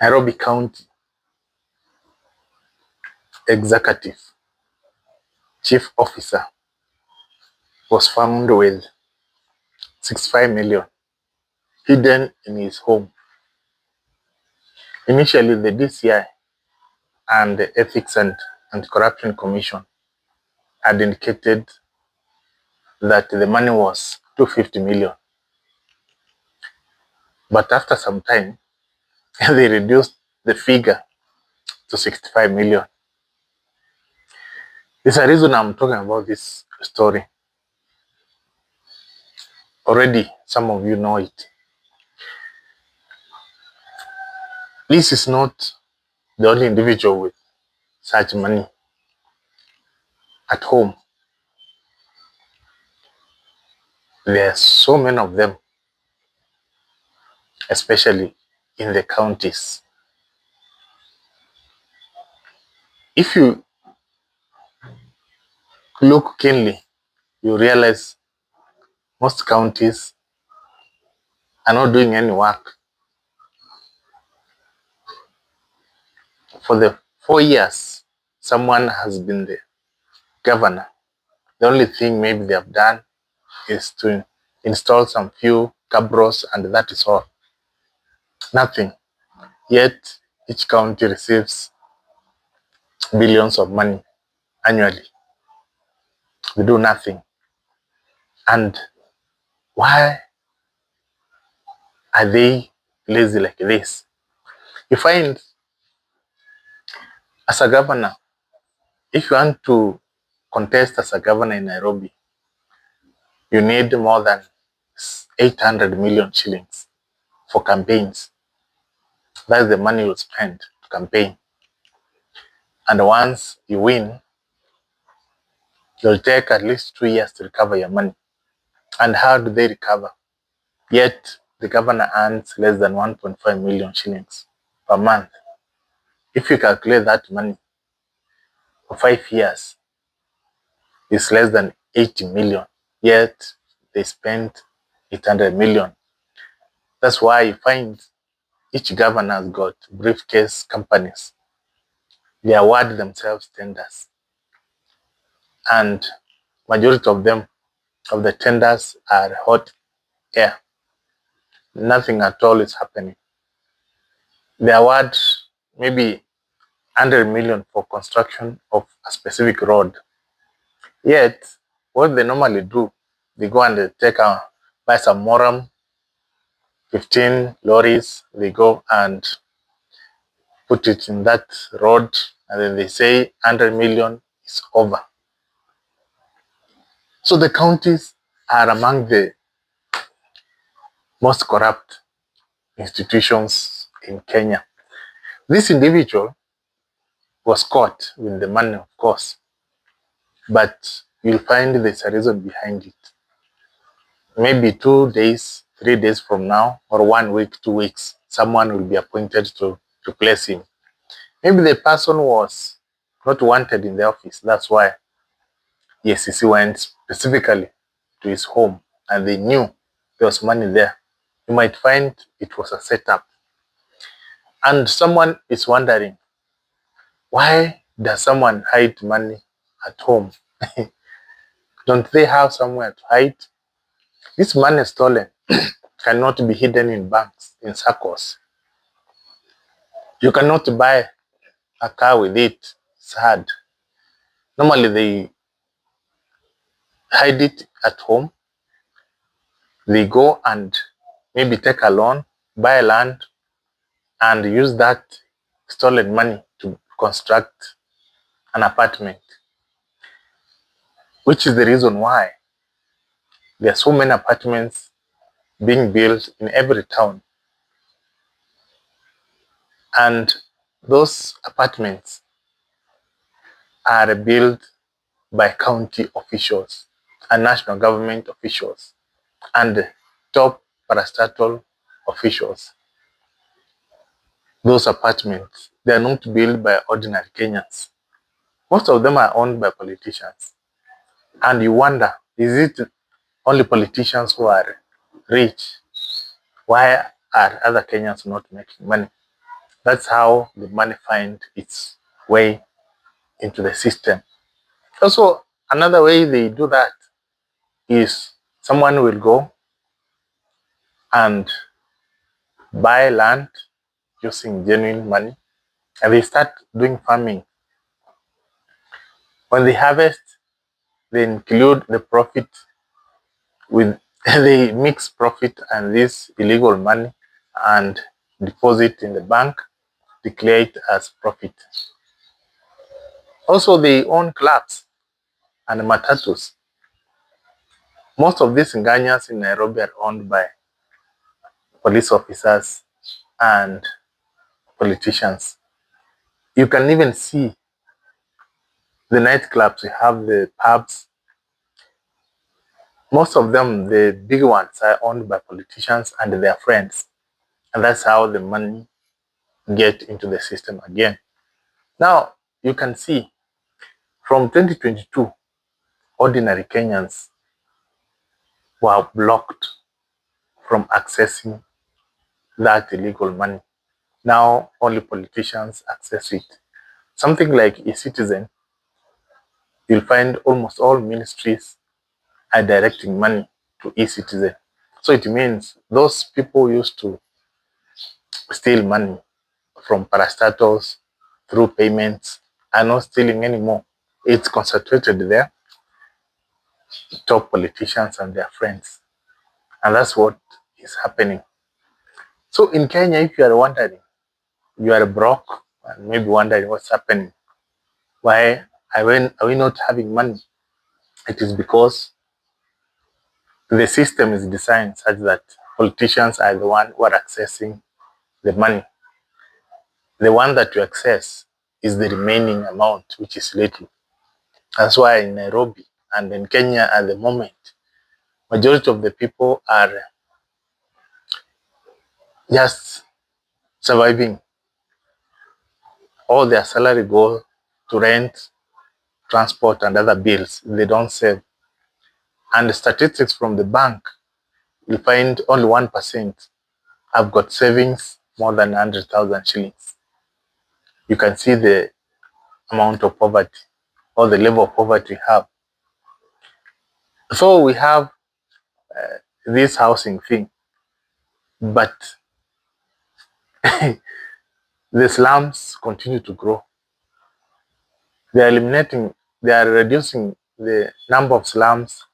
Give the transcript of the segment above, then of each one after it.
Nairobi County Executive Chief Officer was found with 65 million hidden in his home. Initially, the DCI and the Ethics and Anti-Corruption Commission had indicated that the money was 250 million. But after some time, they reduced the figure to 65 million. There's a reason I'm talking about this story. Already, some of you know it. This is not the only individual with such money at home. There are so many of them, especially in the counties. If you look keenly, you realize most counties are not doing any work. For the 4 years, someone has been the governor. The only thing maybe they have done is to install some few cabros, and that is all. Nothing. Yet each county receives billions of money annually. We do nothing. And why are they lazy like this? You find, as a governor, if you want to contest as a governor in Nairobi, you need more than 800 million shillings for campaigns. That's the money you spend to campaign. And once you win, it'll take at least 2 years to recover your money. And how do they recover? Yet the governor earns less than 1.5 million shillings per month. If you calculate that money for 5 years, it's less than 80 million. Yet they spent 800 million. That's why you find each governor has got briefcase companies. They award themselves tenders. And majority of them, of the tenders, are hot air. Nothing at all is happening. They award maybe 100 million for construction of a specific road. Yet, what they normally do, they go and buy some moram, 15 lorries, they go and put it in that road, and then they say 100 million is over. So the counties are among the most corrupt institutions in Kenya. This individual was caught with the money, of course, but you'll find there's a reason behind it. Maybe 2 days, 3 days from now, or 1 week, 2 weeks, someone will be appointed to replace him. Maybe the person was not wanted in the office. That's why EACC went specifically to his home, and they knew there was money there. You might find it was a setup. And someone is wondering, why does someone hide money at home? Don't they have somewhere to hide? This money stolen cannot be hidden in banks, in circles. You cannot buy a car with it. It's hard. Normally they hide it at home. They go and maybe take a loan, buy land, and use that stolen money to construct an apartment. Which is the reason why there are so many apartments being built in every town. And those apartments are built by county officials and national government officials and top parastatal officials. Those apartments, they are not built by ordinary Kenyans. Most of them are owned by politicians. And you wonder, is it only politicians who are rich? Why are other Kenyans not making money? That's how the money find its way into the system. Also, another way they do that is someone will go and buy land using genuine money and they start doing farming. When they harvest, they include the profit with they mix profit and this illegal money and deposit in the bank, declare it as profit. Also, they own clubs and matatus. Most of these nganyas in Nairobi are owned by police officers and politicians. You can even see the nightclubs, you have the pubs. Most of them, the big ones, are owned by politicians and their friends. And that's how the money get into the system again. Now, you can see from 2022, ordinary Kenyans were blocked from accessing that illegal money. Now, only politicians access it. Something like a citizen, you'll find almost all ministries are directing money to e-citizen. So it means those people used to steal money from parastatals through payments are not stealing anymore. It's concentrated there, top politicians and their friends. And that's what is happening. So in Kenya, if you are wondering, you are broke and maybe wondering what's happening, why are we not having money? It is because the system is designed such that politicians are the one who are accessing the money. The one that you access is the remaining amount, which is little. That's why in Nairobi and in Kenya at the moment, majority of the people are just surviving. All their salary go to rent, transport, and other bills. They don't save. And the statistics from the bank, you find only 1% have got savings more than 100,000 shillings. You can see the amount of poverty or the level of poverty we have. So we have this housing thing, but the slums continue to grow. They are reducing the number of slums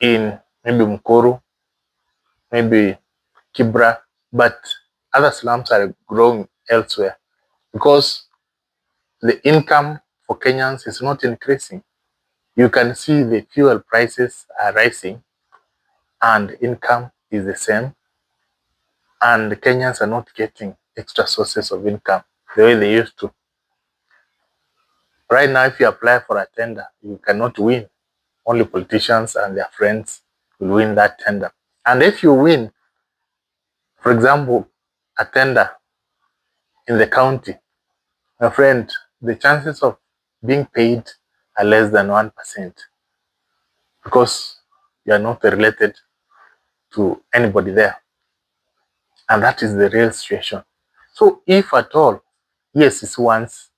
in maybe Mukuru, maybe Kibra, but other slums are growing elsewhere because the income for Kenyans is not increasing. You can see the fuel prices are rising and income is the same, and the Kenyans are not getting extra sources of income the way they used to. Right now, if you apply for a tender, you cannot win. Only politicians and their friends will win that tender. And if you win, for example, a tender in the county, my friend, the chances of being paid are less than 1% because you are not related to anybody there. And that is the real situation. So if at all, yes, it wants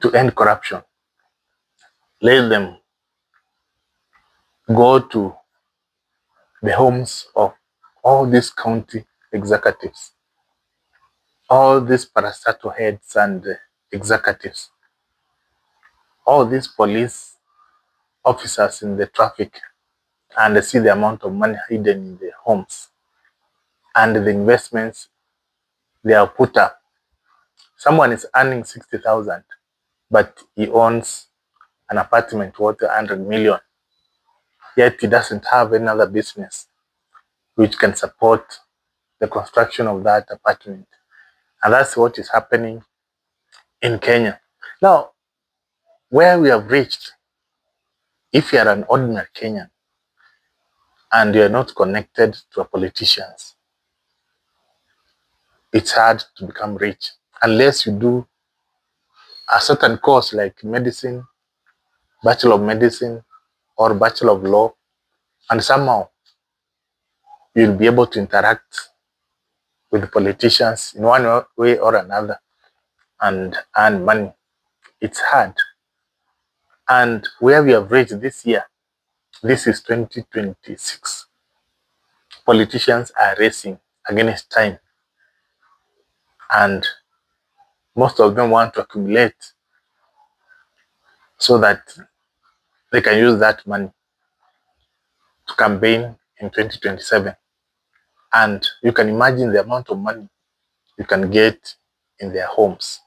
to end corruption, let them go to the homes of all these county executives, all these parastatal heads and executives, all these police officers in the traffic, and see the amount of money hidden in their homes and the investments they are put up. Someone is earning 60,000, but he owns an apartment worth 100 million. Yet he doesn't have any other business which can support the construction of that apartment. And that's what is happening in Kenya. Now, where we have reached, if you are an ordinary Kenyan and you are not connected to politicians, it's hard to become rich unless you do a certain course like medicine, Bachelor of Medicine, or Bachelor of Law, and somehow you'll be able to interact with politicians in one way or another and earn money. It's hard. And where we have reached this year, this is 2026. Politicians are racing against time, and most of them want to accumulate so that they can use that money to campaign in 2027. And you can imagine the amount of money you can get in their homes.